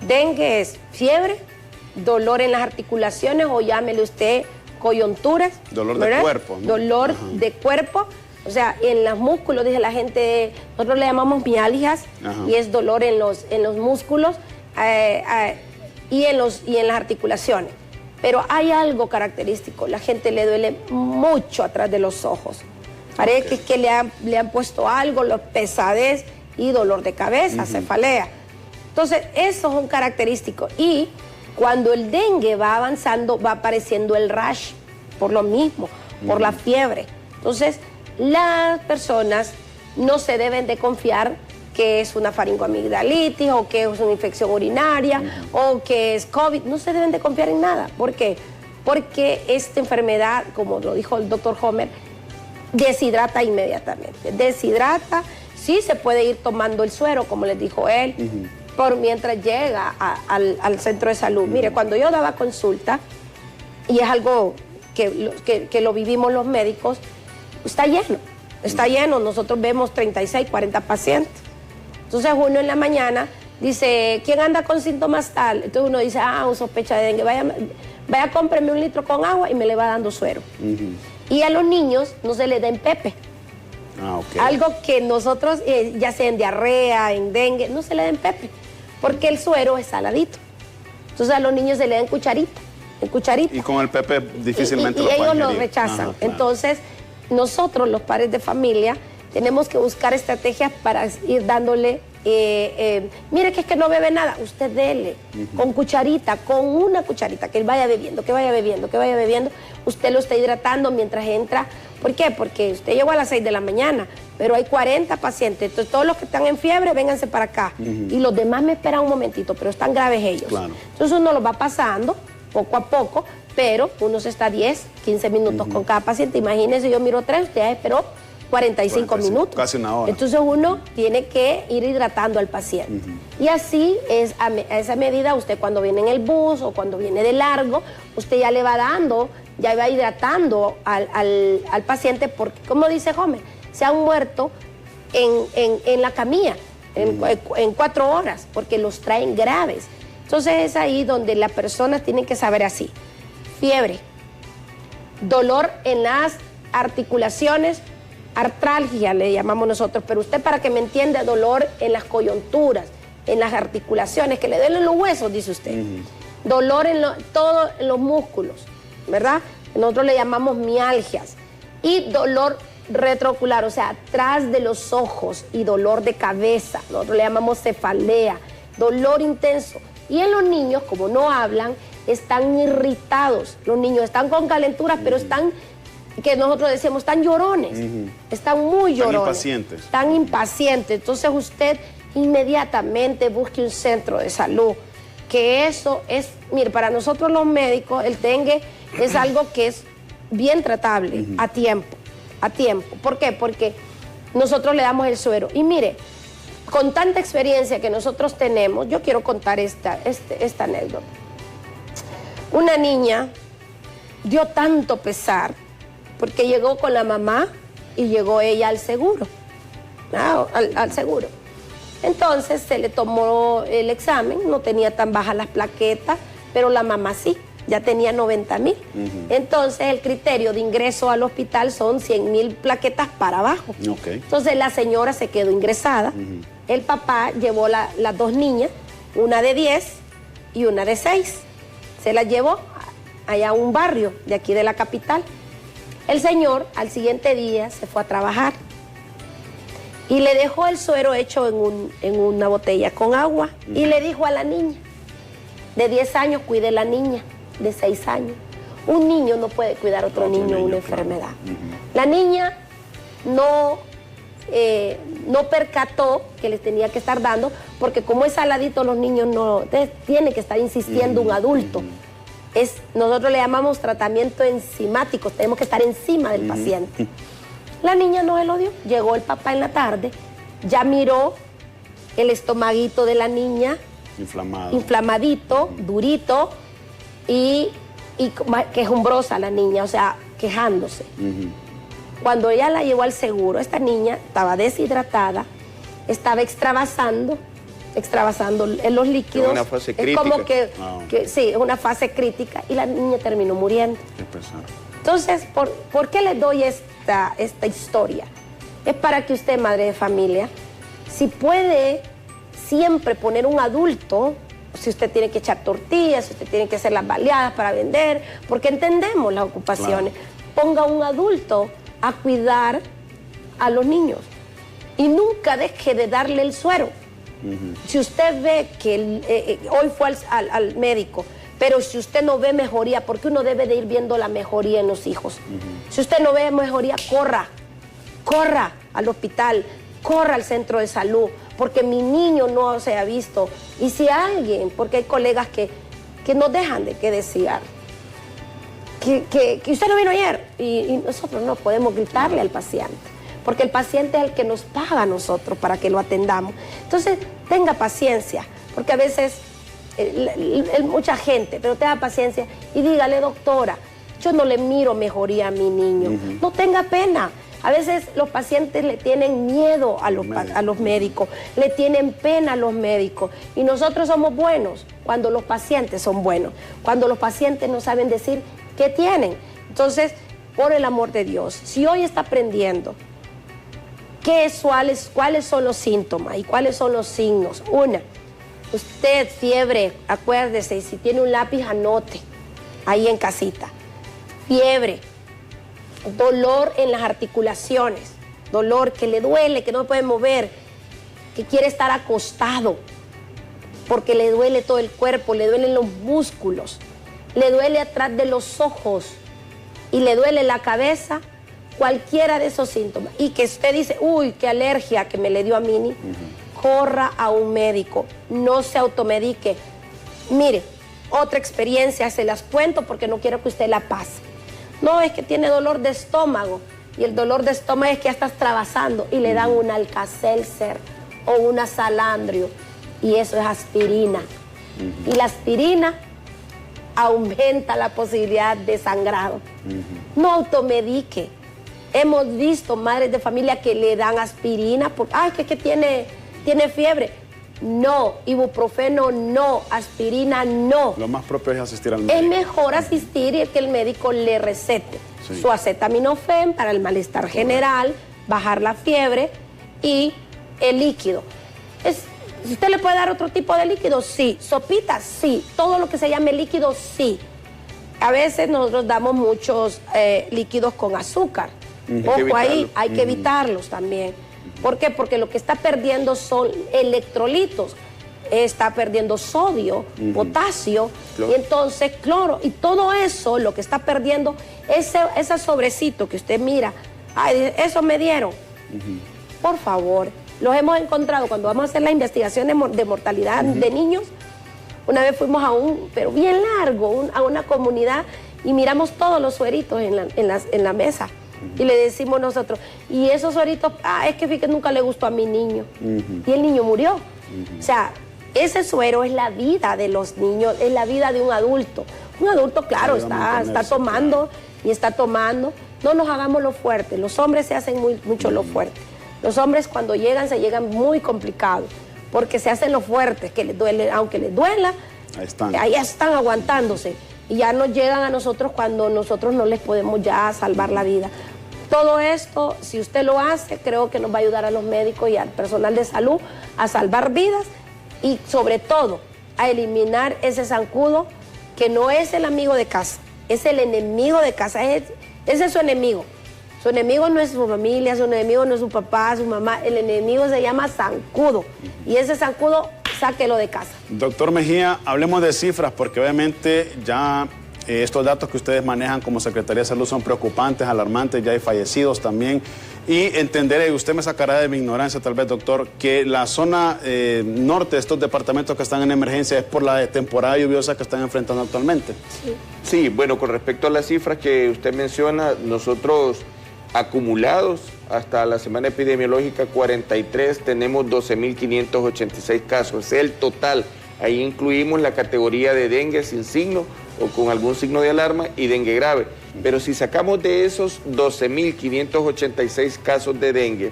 Dengue es fiebre, dolor en las articulaciones o llámele usted coyunturas. Dolor de cuerpo, ¿no? Dolor de cuerpo, o sea, en los músculos, dice la gente, nosotros le llamamos mialgias, y es dolor en los músculos y en las articulaciones. Pero hay algo característico, la gente le duele mucho atrás de los ojos. Parece que es que le han puesto algo, pesadez y dolor de cabeza, cefalea. Entonces, esos son característicos. Y cuando el dengue va avanzando, va apareciendo el rash, por lo mismo, por la fiebre. Entonces, las personas no se deben de confiar que es una faringoamigdalitis o que es una infección urinaria o que es COVID. No se deben de confiar en nada. ¿Por qué? Porque esta enfermedad, como lo dijo el doctor Homer, deshidrata inmediatamente. Deshidrata, sí se puede ir tomando el suero, como les dijo él, por mientras llega al centro de salud. Mire, cuando yo daba consulta, y es algo que lo vivimos los médicos, está lleno, nosotros vemos 36, 40 pacientes. Entonces uno en la mañana dice, ¿quién anda con síntomas tal? Entonces uno dice, un sospecha de dengue, vaya cómpreme 1 litro con agua y me le va dando suero. Y a los niños no se les den pepe. Algo que nosotros, ya sea en diarrea, en dengue, no se le den pepe, porque el suero es saladito. Entonces a los niños se le dan cucharita, en cucharita. Y con el pepe difícilmente y lo ellos pueden lo ingerir. rechazan. Claro. Entonces nosotros, los padres de familia, tenemos que buscar estrategias para ir dándole, mire que es que no bebe nada, usted dele, con cucharita, con una cucharita, que él vaya bebiendo, que vaya bebiendo, usted lo está hidratando mientras entra. ¿Por qué? Porque usted llegó a las 6 de la mañana, pero hay 40 pacientes, entonces todos los que están en fiebre, vénganse para acá, y los demás me esperan un momentito, pero están graves ellos. Claro. Entonces uno lo va pasando poco a poco, pero uno se está 10, 15 minutos con cada paciente. Imagínense, yo miro 3, usted ya esperó 45 minutos. Casi una hora. Entonces uno tiene que ir hidratando al paciente. Y así es, a esa medida, usted cuando viene en el bus o cuando viene de largo, usted ya le va dando, ya va hidratando al paciente, porque como dice Homer, se han muerto en la camilla en 4 horas, porque los traen graves. Entonces es ahí donde las personas tienen que saber así: fiebre, dolor en las articulaciones, artralgia le llamamos nosotros, pero usted para que me entienda, dolor en las coyunturas, en las articulaciones, que le duelen los huesos, dice usted. Dolor en todos los músculos, ¿verdad? Nosotros le llamamos mialgias. Y dolor retroocular, o sea, atrás de los ojos, y dolor de cabeza, nosotros le llamamos cefalea, dolor intenso. Y en los niños, como no hablan, están irritados. Los niños están con calenturas, pero están, que nosotros decimos, están llorones. Están muy llorones. Están impacientes. Están impacientes. Entonces usted inmediatamente busque un centro de salud. Que eso es, mire, para nosotros los médicos, el dengue es algo que es bien tratable a tiempo. A tiempo. ¿Por qué? Porque nosotros le damos el suero. Y mire, con tanta experiencia que nosotros tenemos, yo quiero contar esta anécdota. Una niña dio tanto pesar porque llegó con la mamá y llegó ella al seguro, al seguro. Entonces se le tomó el examen, no tenía tan bajas las plaquetas, pero la mamá sí, ya tenía 90,000. Entonces el criterio de ingreso al hospital son 100,000 plaquetas para abajo. Entonces la señora se quedó ingresada. El papá llevó las dos niñas, una de 10 y una de 6. Se las llevó allá a un barrio de aquí de la capital. El señor al siguiente día se fue a trabajar y le dejó el suero hecho en una botella con agua y le dijo a la niña de 10 años, cuide a la niña de 6 años. Un niño no puede cuidar a otro niño una enfermedad. La niña no percató que les tenía que estar dando, porque como es saladito, los niños no tiene que estar insistiendo un adulto. Nosotros le llamamos tratamiento enzimático, tenemos que estar encima del paciente. La niña no se lo dio, llegó el papá en la tarde, ya miró el estomaguito de la niña, inflamadito, durito, y quejumbrosa la niña, o sea, quejándose. Cuando ella la llevó al seguro, esta niña estaba deshidratada, estaba extravasando en los líquidos. Es una fase crítica. Es como sí, es una fase crítica, y la niña terminó muriendo. Qué pesar. Entonces, ¿por qué les doy esta historia? Es para que usted, madre de familia, si puede siempre poner un adulto, si usted tiene que echar tortillas, si usted tiene que hacer las baleadas para vender, porque entendemos las ocupaciones, ponga un adulto a cuidar a los niños y nunca deje de darle el suero. Si usted ve que hoy fue al médico, pero si usted no ve mejoría, porque uno debe de ir viendo la mejoría en los hijos. Si usted no ve mejoría, corra al hospital, corra al centro de salud, porque mi niño no se ha visto. Y si alguien, porque hay colegas que nos dejan de que desear, que usted no vino ayer, y nosotros no podemos gritarle al paciente, porque el paciente es el que nos paga a nosotros para que lo atendamos. Entonces, tenga paciencia, porque a veces mucha gente, pero tenga paciencia y dígale, doctora, yo no le miro mejoría a mi niño. No tenga pena. A veces los pacientes le tienen miedo a los médicos, le tienen pena a los médicos, y nosotros somos buenos cuando los pacientes son buenos, cuando los pacientes no saben decir qué tienen. Entonces, por el amor de Dios, si hoy está aprendiendo cuáles son los síntomas y cuáles son los signos. Una, usted fiebre, acuérdese, si tiene un lápiz, anote ahí en casita. Fiebre, dolor en las articulaciones, dolor que le duele, que no puede mover, que quiere estar acostado, porque le duele todo el cuerpo, le duelen los músculos, le duele atrás de los ojos y le duele la cabeza. Cualquiera de esos síntomas, y que usted dice, uy, qué alergia que me le dio a Mini, corra a un médico, no se automedique. Mire, otra experiencia, se las cuento porque no quiero que usted la pase. No, es que tiene dolor de estómago, y el dolor de estómago es que ya estás trabajando y le dan un Alka-Seltzer o una Salandrio, y eso es aspirina. Y la aspirina aumenta la posibilidad de sangrado. No automedique. Hemos visto madres de familia que le dan aspirina porque, ay, que tiene fiebre. no, ibuprofeno no, aspirina no. Lo más propio es asistir al médico. Es mejor asistir y que el médico le recete su acetaminofén para el malestar general, bajar la fiebre y el líquido. ¿Usted le puede dar otro tipo de líquido? Sí. ¿Sopitas? Sí. Todo lo que se llame líquido, sí. A veces nosotros damos muchos líquidos con azúcar. Ojo ahí, hay que evitarlos también. ¿Por qué? Porque lo que está perdiendo son electrolitos. Está perdiendo sodio, potasio, y entonces cloro. Y todo eso, lo que está perdiendo, ese sobrecito que usted mira, ay, eso me dieron. Por favor, los hemos encontrado cuando vamos a hacer la investigación de mortalidad de niños. Una vez fuimos pero bien largo, a una comunidad y miramos todos los sueritos en la mesa. Y le decimos nosotros, y esos sueritos, es que fíjate, nunca le gustó a mi niño. Y el niño murió. O sea, ese suero es la vida de los niños, es la vida de un adulto. Un adulto, claro, está tomando y está tomando. No nos hagamos lo fuerte. Los hombres se hacen mucho lo fuerte. Los hombres cuando se llegan muy complicados, porque se hacen lo fuertes, que les duele, aunque les duela, ahí están aguantándose. Y ya nos llegan a nosotros cuando nosotros no les podemos ya salvar la vida. Todo esto, si usted lo hace, creo que nos va a ayudar a los médicos y al personal de salud a salvar vidas y sobre todo a eliminar ese zancudo que no es el amigo de casa, es el enemigo de casa, ese es su enemigo. Su enemigo no es su familia, su enemigo no es su papá, su mamá, el enemigo se llama zancudo y ese zancudo sáquelo de casa. Doctor Mejía, hablemos de cifras porque obviamente ya estos datos que ustedes manejan como Secretaría de Salud son preocupantes, alarmantes, ya hay fallecidos también. Y entenderé, usted me sacará de mi ignorancia tal vez, doctor, que la zona norte de estos departamentos que están en emergencia es por la temporada lluviosa que están enfrentando actualmente. Sí, bueno, con respecto a las cifras que usted menciona, nosotros acumulados hasta la semana epidemiológica 43 tenemos 12.586 casos, es el total. Ahí incluimos la categoría de dengue sin signo o con algún signo de alarma y dengue grave. Pero si sacamos de esos 12.586 casos de dengue,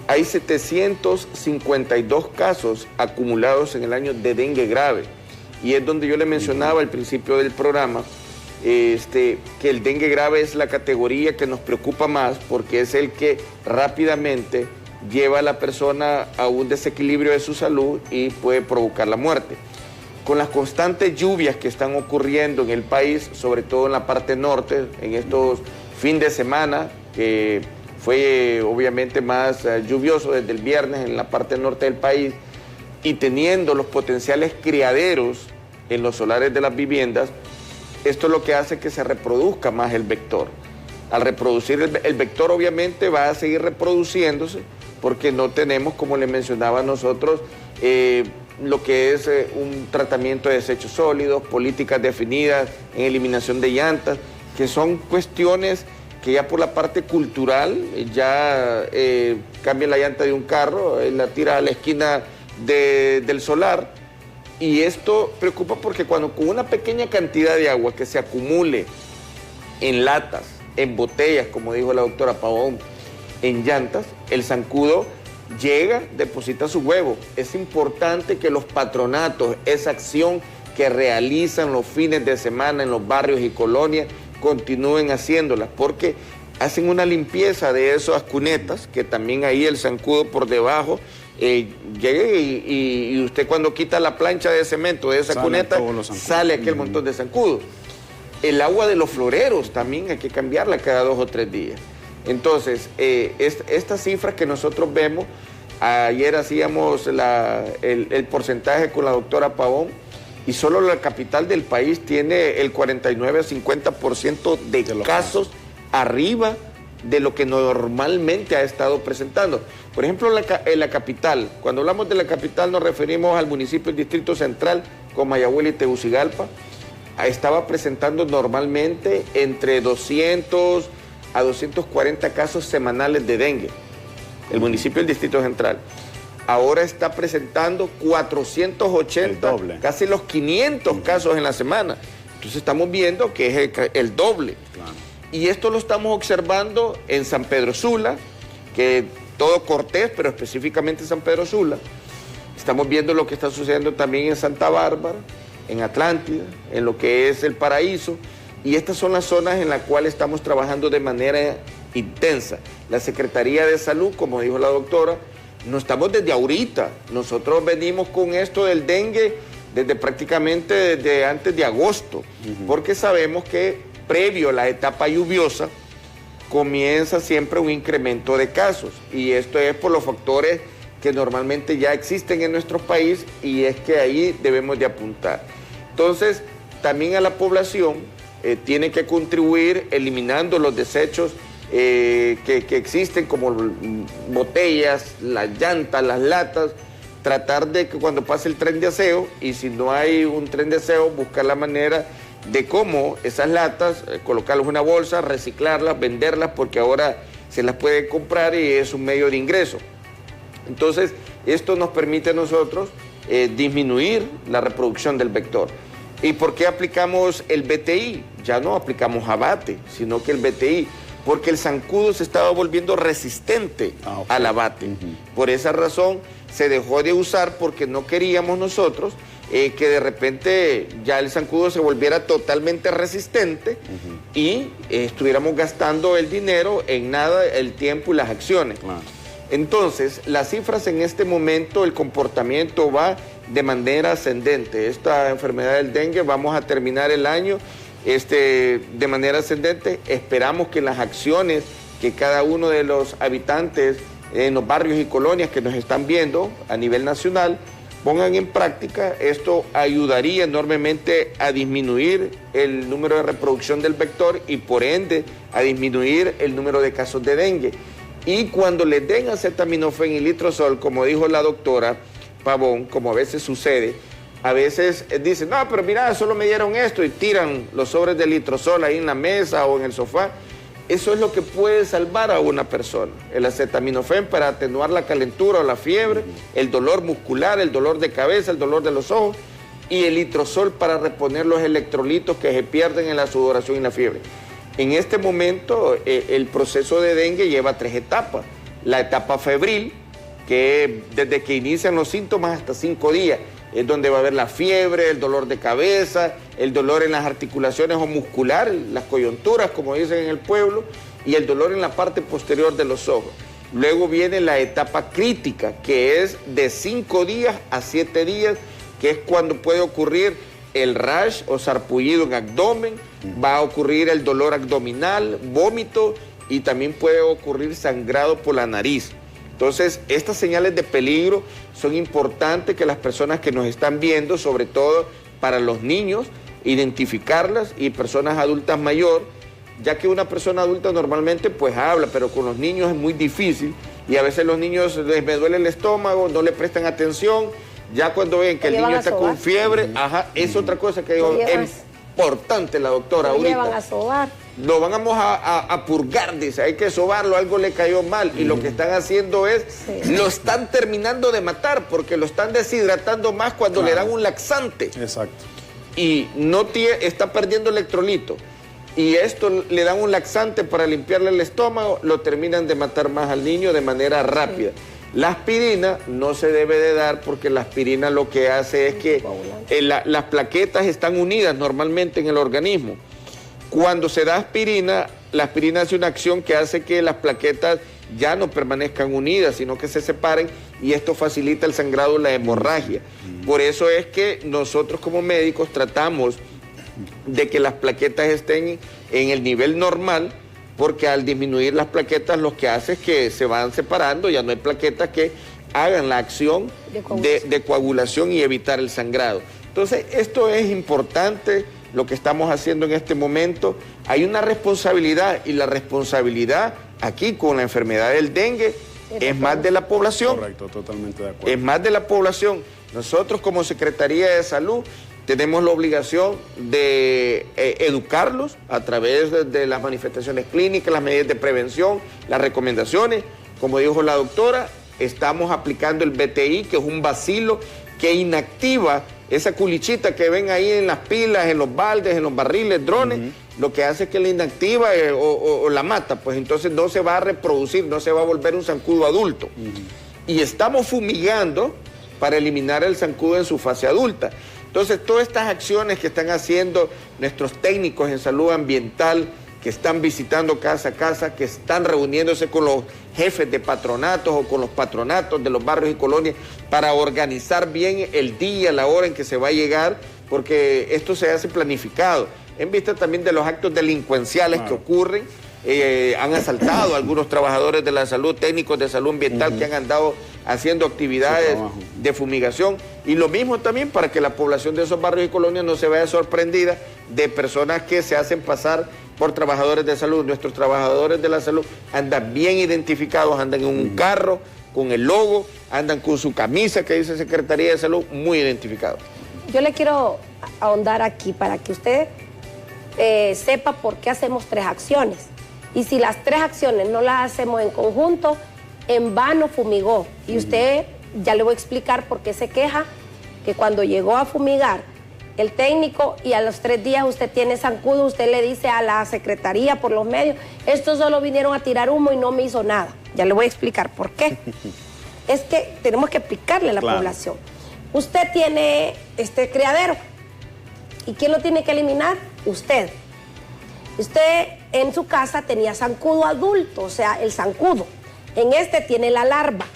hay 752 casos acumulados en el año de dengue grave. Y es donde yo le mencionaba al principio del programa que el dengue grave es la categoría que nos preocupa más porque es el que rápidamente lleva a la persona a un desequilibrio de su salud y puede provocar la muerte. Con las constantes lluvias que están ocurriendo en el país, sobre todo en la parte norte, en estos fines de semana, que fue obviamente más lluvioso desde el viernes en la parte norte del país, y teniendo los potenciales criaderos en los solares de las viviendas, esto es lo que hace que se reproduzca más el vector. Al reproducir el vector obviamente va a seguir reproduciéndose porque no tenemos, como le mencionaba a nosotros, lo que es un tratamiento de desechos sólidos, políticas definidas en eliminación de llantas, que son cuestiones que ya por la parte cultural, ya cambian la llanta de un carro, la tira a la esquina del solar. Y esto preocupa porque cuando con una pequeña cantidad de agua que se acumule en latas, en botellas, como dijo la doctora Pavón, en llantas, el zancudo llega, deposita su huevo. Es importante que los patronatos, esa acción que realizan los fines de semana en los barrios y colonias, continúen haciéndola, porque hacen una limpieza de esas cunetas, que también ahí el zancudo por debajo llega y usted cuando quita la plancha de cemento de esa cuneta, sale aquel montón de zancudos. El agua de los floreros también hay que cambiarla cada 2 o 3 días. Entonces, estas cifras que nosotros vemos, ayer hacíamos el porcentaje con la doctora Pavón, y solo la capital del país tiene el 49 a 50% de casos arriba de lo que normalmente ha estado presentando. Por ejemplo, en la capital, cuando hablamos de la capital nos referimos al municipio del Distrito Central, con Mayagüez y Tegucigalpa, estaba presentando normalmente entre 200 a 240 casos semanales de dengue, el municipio del Distrito Central. Ahora está presentando 480, casi los 500 casos en la semana. Entonces estamos viendo que es el doble. Claro. Y esto lo estamos observando en San Pedro Sula, que todo Cortés, pero específicamente San Pedro Sula. Estamos viendo lo que está sucediendo también en Santa Bárbara, en Atlántida, en lo que es el Paraíso, y estas son las zonas en las cuales estamos trabajando de manera intensa. La Secretaría de Salud, como dijo la doctora, no estamos desde ahorita. Nosotros venimos con esto del dengue desde prácticamente desde antes de agosto, porque sabemos que previo a la etapa lluviosa comienza siempre un incremento de casos, y esto es por los factores que normalmente ya existen en nuestro país, y es que ahí debemos de apuntar. Entonces, también a la población tiene que contribuir eliminando los desechos que existen, como botellas, las llantas, las latas, tratar de que cuando pase el tren de aseo, y si no hay un tren de aseo, buscar la manera de cómo esas latas, colocarlas en una bolsa, reciclarlas, venderlas, porque ahora se las puede comprar y es un medio de ingreso. Entonces, esto nos permite a nosotros disminuir la reproducción del vector. ¿Y por qué aplicamos el BTI? Ya no aplicamos abate, sino que el BTI, porque el zancudo se estaba volviendo resistente al abate. Por esa razón se dejó de usar, porque no queríamos nosotros que de repente ya el zancudo se volviera totalmente resistente y estuviéramos gastando el dinero en nada, el tiempo y las acciones. Entonces, las cifras en este momento, el comportamiento va de manera ascendente. Esta enfermedad del dengue, vamos a terminar el año de manera ascendente. Esperamos que las acciones que cada uno de los habitantes en los barrios y colonias que nos están viendo a nivel nacional pongan en práctica. Esto ayudaría enormemente a disminuir el número de reproducción del vector y por ende a disminuir el número de casos de dengue. Y cuando les den acetaminofén y litrozol, como dijo la doctora Pavón, como a veces sucede, a veces dicen, no, pero mira, solo me dieron esto, y tiran los sobres de litrozol ahí en la mesa o en el sofá. Eso es lo que puede salvar a una persona. El acetaminofén para atenuar la calentura o la fiebre, el dolor muscular, el dolor de cabeza, el dolor de los ojos, y el litrozol para reponer los electrolitos que se pierden en la sudoración y la fiebre. En este momento, el proceso de dengue lleva 3 etapas. La etapa febril, que desde que inician los síntomas hasta 5 días, es donde va a haber la fiebre, el dolor de cabeza, el dolor en las articulaciones o muscular, las coyunturas, como dicen en el pueblo, y el dolor en la parte posterior de los ojos. Luego viene la etapa crítica, que es de 5 días a 7 días, que es cuando puede ocurrir el rash o sarpullido en abdomen, va a ocurrir el dolor abdominal, vómito, y también puede ocurrir sangrado por la nariz. Entonces, estas señales de peligro son importantes que las personas que nos están viendo, sobre todo para los niños, identificarlas, y personas adultas mayores, ya que una persona adulta normalmente pues habla, pero con los niños es muy difícil, y a veces los niños les duele el estómago, no le prestan atención. Ya cuando ven que el niño está con fiebre, es otra cosa que digo, es importante la doctora ahorita. Lo llevan a sobar. Lo vamos a purgar, dice, hay que sobarlo, algo le cayó mal. Y lo que están haciendo es, lo están terminando de matar, porque lo están deshidratando más cuando le dan un laxante. Exacto. Y está perdiendo electrolito. Y esto le dan un laxante para limpiarle el estómago, lo terminan de matar más al niño de manera rápida. La aspirina no se debe de dar, porque la aspirina lo que hace es que las plaquetas están unidas normalmente en el organismo. Cuando se da aspirina, la aspirina hace una acción que hace que las plaquetas ya no permanezcan unidas, sino que se separen, y esto facilita el sangrado y la hemorragia. Por eso es que nosotros como médicos tratamos de que las plaquetas estén en el nivel normal, porque al disminuir las plaquetas lo que hace es que se van separando, ya no hay plaquetas que hagan la acción de coagulación y evitar el sangrado. Entonces, esto es importante, lo que estamos haciendo en este momento. Hay una responsabilidad, y la responsabilidad aquí con la enfermedad del dengue es más de la población. Correcto, totalmente de acuerdo. Es más de la población. Nosotros como Secretaría de Salud tenemos la obligación de educarlos a través de las manifestaciones clínicas, las medidas de prevención, las recomendaciones. Como dijo la doctora, estamos aplicando el BTI, que es un bacilo que inactiva esa culichita que ven ahí en las pilas, en los baldes, en los barriles, drones. Lo que hace es que la inactiva o la mata, pues entonces no se va a reproducir, no se va a volver un zancudo adulto. Y estamos fumigando para eliminar el zancudo en su fase adulta. Entonces, todas estas acciones que están haciendo nuestros técnicos en salud ambiental, que están visitando casa a casa, que están reuniéndose con los jefes de patronatos o con los patronatos de los barrios y colonias para organizar bien el día, la hora en que se va a llegar, porque esto se hace planificado. En vista también de los actos delincuenciales que ocurren, han asaltado a algunos trabajadores de la salud, técnicos de salud ambiental que han andado haciendo actividades de fumigación, y lo mismo también para que la población de esos barrios y colonias no se vea sorprendida de personas que se hacen pasar por trabajadores de salud. Nuestros trabajadores de la salud andan bien identificados, andan en un carro con el logo, andan con su camisa que dice Secretaría de Salud, muy identificados. Yo le quiero ahondar aquí para que usted sepa por qué hacemos 3 acciones. Y si las 3 acciones no las hacemos en conjunto, en vano fumigó. Y usted, ya le voy a explicar por qué se queja, que cuando llegó a fumigar el técnico y a los 3 días usted tiene zancudo, usted le dice a la secretaría por los medios, estos solo vinieron a tirar humo y no me hizo nada. Ya le voy a explicar por qué. Es que tenemos que explicarle a la población. Usted tiene este criadero. ¿Y quién lo tiene que eliminar? Usted. Usted en su casa tenía zancudo adulto, o sea, el zancudo. En este tiene la larva.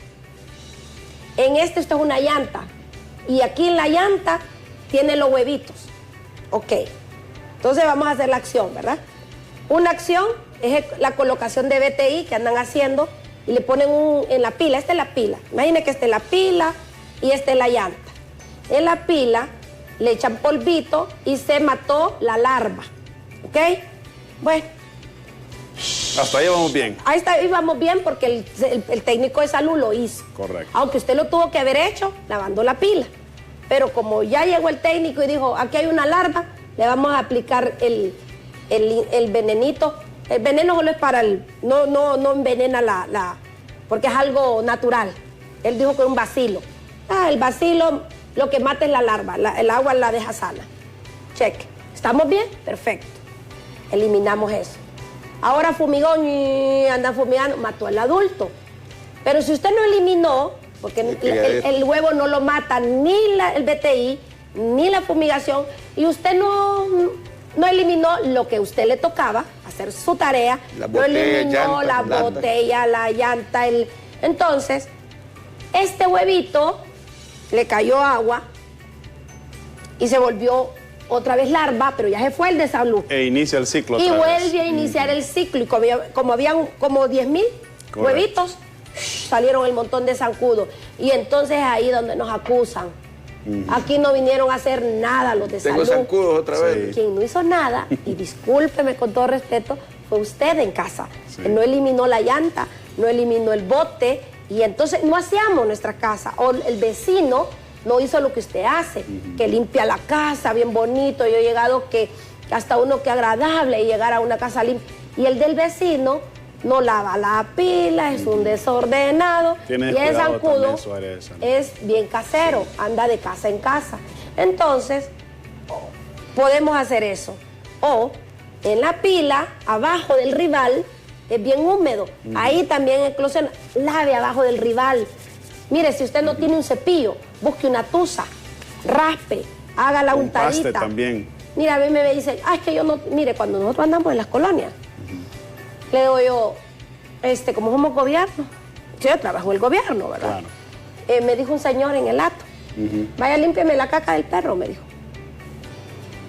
En este esto es una llanta. Y aquí en la llanta tiene los huevitos. Ok. Entonces vamos a hacer la acción, ¿verdad? Una acción es la colocación de BTI que andan haciendo y le ponen en la pila. Esta es la pila. Imaginen que esta es la pila y esta es la llanta. En la pila le echan polvito y se mató la larva. ¿Ok? Bueno. Hasta ahí vamos bien. Ahí vamos bien porque el técnico de salud lo hizo. Correcto. Aunque usted lo tuvo que haber hecho lavando la pila. Pero como ya llegó el técnico y dijo, aquí hay una larva, le vamos a aplicar el venenito. El veneno solo es para no envenena porque es algo natural. Él dijo que es un bacilo. El bacilo lo que mata es la larva, el agua la deja sana. Cheque. ¿Estamos bien? Perfecto. Eliminamos eso. Ahora fumigó, anda fumigando, mató al adulto. Pero si usted no eliminó, porque el huevo no lo mata ni el BTI, ni la fumigación, y usted no eliminó lo que a usted le tocaba, hacer su tarea, no eliminó la botella, la llanta, entonces, este huevito le cayó agua y se volvió otra vez larva, pero ya se fue el de salud. E inicia el ciclo. Y vuelve a iniciar el ciclo. Y como habían como 10.000 huevitos, salieron el montón de zancudos. Y entonces ahí donde nos acusan. Aquí no vinieron a hacer nada los de salud. Tengo zancudos otra vez. Quien no hizo nada, y discúlpeme con todo respeto, fue usted en casa. No eliminó la llanta, no eliminó el bote, y entonces no hacíamos nuestra casa. O el vecino no hizo lo que usted hace, que limpia la casa bien bonito. Yo he llegado que hasta uno que agradable y llegar a una casa limpia. Y el del vecino no lava la pila, es un desordenado. Y el zancudo es bien casero, anda de casa en casa. Entonces, podemos hacer eso. O en la pila, abajo del rival, es bien húmedo. Ahí también eclosiona. Lave abajo del rival. Mire, si usted no tiene un cepillo, busque una tusa, raspe, haga la untadita. También. Mira, a mí me dicen, es que yo no... Mire, cuando nosotros andamos en las colonias, le digo yo, como somos gobierno, yo trabajo en el gobierno, ¿verdad? Claro. Me dijo un señor en el acto, vaya, límpiame la caca del perro, me dijo.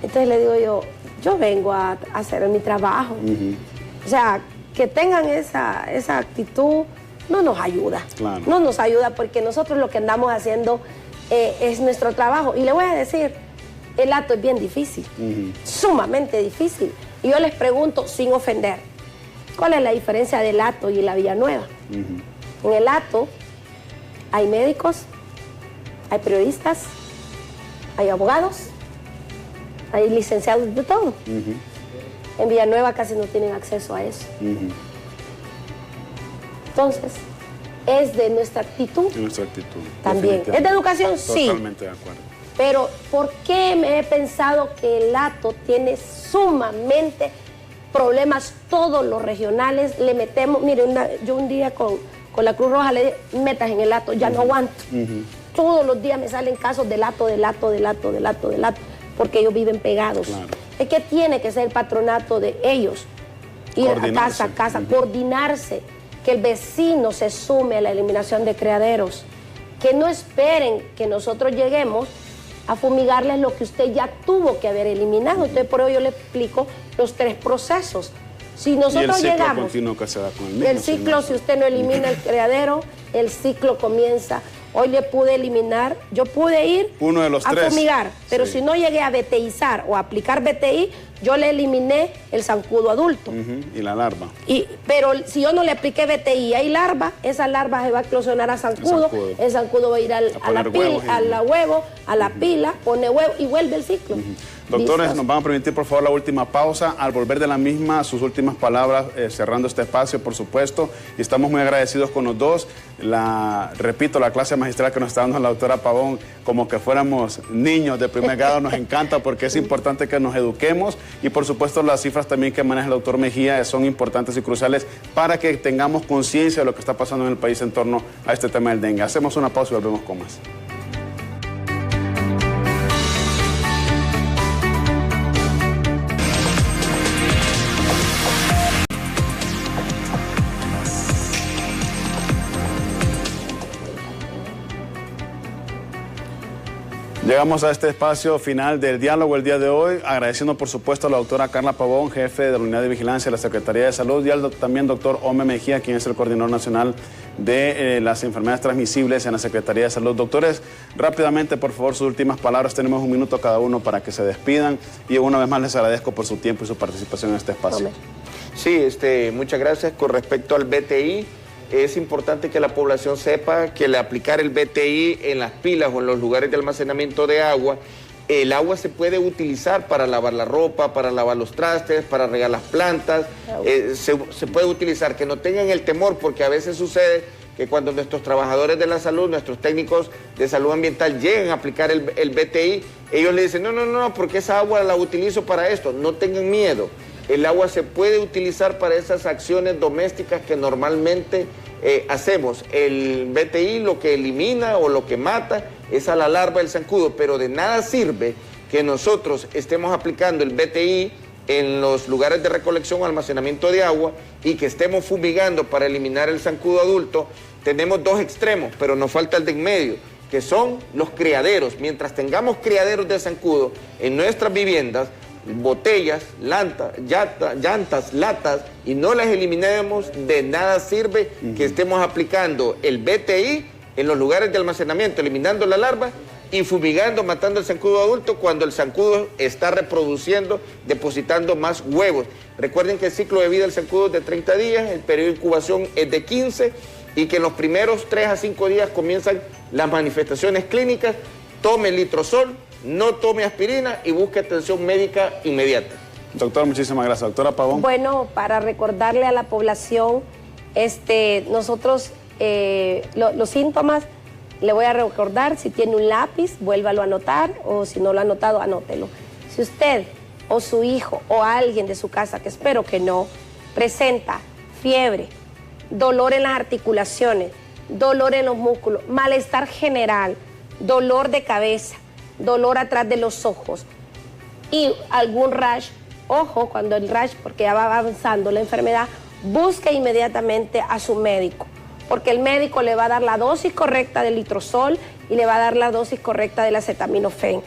Entonces le digo yo vengo a hacer mi trabajo. O sea, que tengan esa actitud no nos ayuda. Claro. No nos ayuda porque nosotros lo que andamos haciendo es nuestro trabajo. Y le voy a decir, el acto es bien difícil, sumamente difícil. Y yo les pregunto, sin ofender, ¿cuál es la diferencia del acto y la Villanueva? En el acto hay médicos, hay periodistas, hay abogados, hay licenciados de todo. En Villanueva casi no tienen acceso a eso. Entonces, es de nuestra actitud. De nuestra actitud. También. ¿Es de educación? Sí. Totalmente de acuerdo. Pero, ¿por qué me he pensado que el acto tiene sumamente problemas? Todos los regionales le metemos. Mire, yo un día con la Cruz Roja le dije, metas en el acto, ya no aguanto. todos los días me salen casos de lato, porque ellos viven pegados. Claro. Es que tiene que ser el patronato de ellos, ir a casa a casa, coordinarse, que el vecino se sume a la eliminación de criaderos, que no esperen que nosotros lleguemos a fumigarles lo que usted ya tuvo que haber eliminado. Entonces, por ello yo le explico los 3 procesos. Si nosotros llegamos, que se da con el mismo, el ciclo, si usted no elimina el criadero, el ciclo comienza. Hoy le pude eliminar, yo pude ir uno de los a 3. fumigar, pero Sí. si no llegué a BTIzar o a aplicar BTI, yo le eliminé el zancudo adulto. Y la larva. Pero si yo no le apliqué BTI y hay larva, esa larva se va a eclosionar a zancudo, el zancudo va a ir a la huevo, a la pila, pone huevo y vuelve el ciclo. Doctores, nos van a permitir por favor la última pausa. Al volver de la misma, sus últimas palabras, cerrando este espacio, por supuesto. Y estamos muy agradecidos con los dos. Repito, la clase magistral que nos está dando la doctora Pavón, como que fuéramos niños de primer grado, nos encanta porque es importante que nos eduquemos. Y por supuesto las cifras también que maneja el doctor Mejía son importantes y cruciales para que tengamos conciencia de lo que está pasando en el país en torno a este tema del dengue. Hacemos una pausa y volvemos con más. Llegamos a este espacio final del diálogo el día de hoy, agradeciendo por supuesto a la doctora Carla Pavón, jefe de la Unidad de Vigilancia de la Secretaría de Salud, y al también doctor Ome Mejía, quien es el coordinador nacional de las enfermedades transmisibles en la Secretaría de Salud. Doctores, rápidamente, por favor, sus últimas palabras. Tenemos un minuto cada uno para que se despidan y una vez más les agradezco por su tiempo y su participación en este espacio. Sí, muchas gracias. Con respecto al BTI, es importante que la población sepa que al aplicar el BTI en las pilas o en los lugares de almacenamiento de agua, el agua se puede utilizar para lavar la ropa, para lavar los trastes, para regar las plantas, se puede utilizar, que no tengan el temor, porque a veces sucede que cuando nuestros trabajadores de la salud, nuestros técnicos de salud ambiental llegan a aplicar el BTI, ellos le dicen, no, porque esa agua la utilizo para esto. No tengan miedo. El agua se puede utilizar para esas acciones domésticas que normalmente hacemos. El BTI lo que elimina o lo que mata es a la larva del zancudo, pero de nada sirve que nosotros estemos aplicando el BTI en los lugares de recolección o almacenamiento de agua y que estemos fumigando para eliminar el zancudo adulto. Tenemos 2 extremos, pero nos falta el de en medio, que son los criaderos. Mientras tengamos criaderos de zancudo en nuestras viviendas, botellas, llantas, latas, y no las eliminemos, de nada sirve que estemos aplicando el BTI en los lugares de almacenamiento, eliminando la larva y fumigando, matando el zancudo adulto cuando el zancudo está reproduciendo, depositando más huevos. Recuerden que el ciclo de vida del zancudo es de 30 días, el periodo de incubación es de 15 y que en los primeros 3 a 5 días comienzan las manifestaciones clínicas. Tome litrozol, no tome aspirina y busque atención médica inmediata. Doctor, muchísimas gracias. Doctora Pavón. Bueno, para recordarle a la población, nosotros los síntomas, le voy a recordar, si tiene un lápiz, vuélvalo a anotar, o si no lo ha anotado, anótelo. Si usted o su hijo o alguien de su casa, que espero que no, presenta fiebre, dolor en las articulaciones, dolor en los músculos, malestar general, dolor de cabeza, dolor atrás de los ojos y algún rash, ojo, cuando el rash, porque ya va avanzando la enfermedad, busque inmediatamente a su médico, porque el médico le va a dar la dosis correcta del litrozol y le va a dar la dosis correcta del acetaminofén.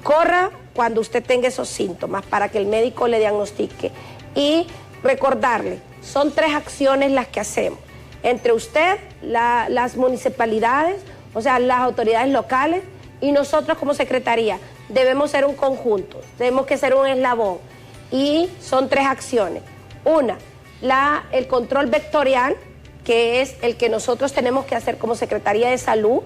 Corra cuando usted tenga esos síntomas para que el médico le diagnostique. Y recordarle, son 3 acciones las que hacemos. Entre usted, las municipalidades, o sea, las autoridades locales, y nosotros como secretaría debemos ser un conjunto, tenemos que ser un eslabón. Y son 3 acciones. Una, el control vectorial, que es el que nosotros tenemos que hacer como Secretaría de Salud.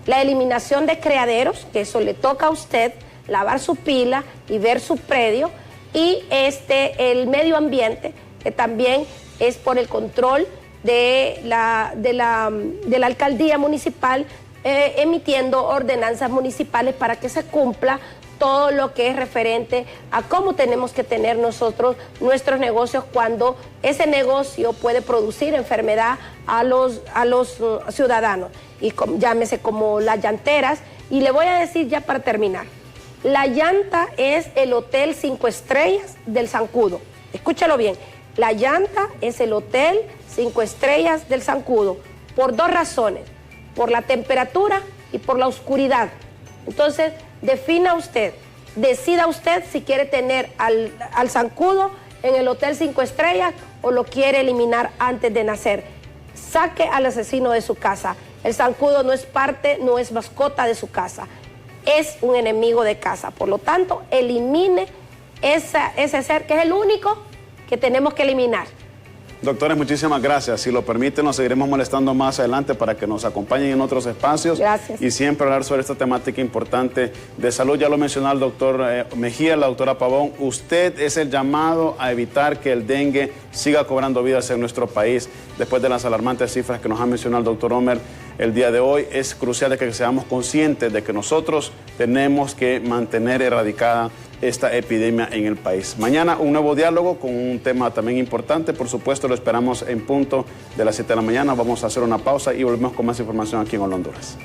La eliminación de criaderos, que eso le toca a usted, lavar su pila y ver su predio. Y el medio ambiente, que también es por el control de la alcaldía municipal, emitiendo ordenanzas municipales para que se cumpla todo lo que es referente a cómo tenemos que tener nosotros nuestros negocios cuando ese negocio puede producir enfermedad a los ciudadanos, y llámese como las llanteras. Y le voy a decir ya para terminar, la llanta es el Hotel 5 Estrellas del Zancudo. Escúchalo bien, la llanta es el Hotel 5 Estrellas del Zancudo, por dos razones, por la temperatura y por la oscuridad. Entonces, defina usted, decida usted si quiere tener al zancudo en el Hotel 5 Estrellas o lo quiere eliminar antes de nacer. Saque al asesino de su casa. El zancudo no es parte, no es mascota de su casa. Es un enemigo de casa. Por lo tanto, elimine ese ser que es el único que tenemos que eliminar. Doctores, muchísimas gracias. Si lo permiten, nos seguiremos molestando más adelante para que nos acompañen en otros espacios. Gracias. Y siempre hablar sobre esta temática importante de salud. Ya lo mencionó el doctor Mejía, la doctora Pavón. Usted es el llamado a evitar que el dengue siga cobrando vidas en nuestro país. Después de las alarmantes cifras que nos ha mencionado el doctor Homer el día de hoy, es crucial de que seamos conscientes de que nosotros tenemos que mantener erradicada esta epidemia en el país. Mañana un nuevo diálogo con un tema también importante. Por supuesto, lo esperamos en punto de las 7 de la mañana. Vamos a hacer una pausa y volvemos con más información aquí en Hola Honduras.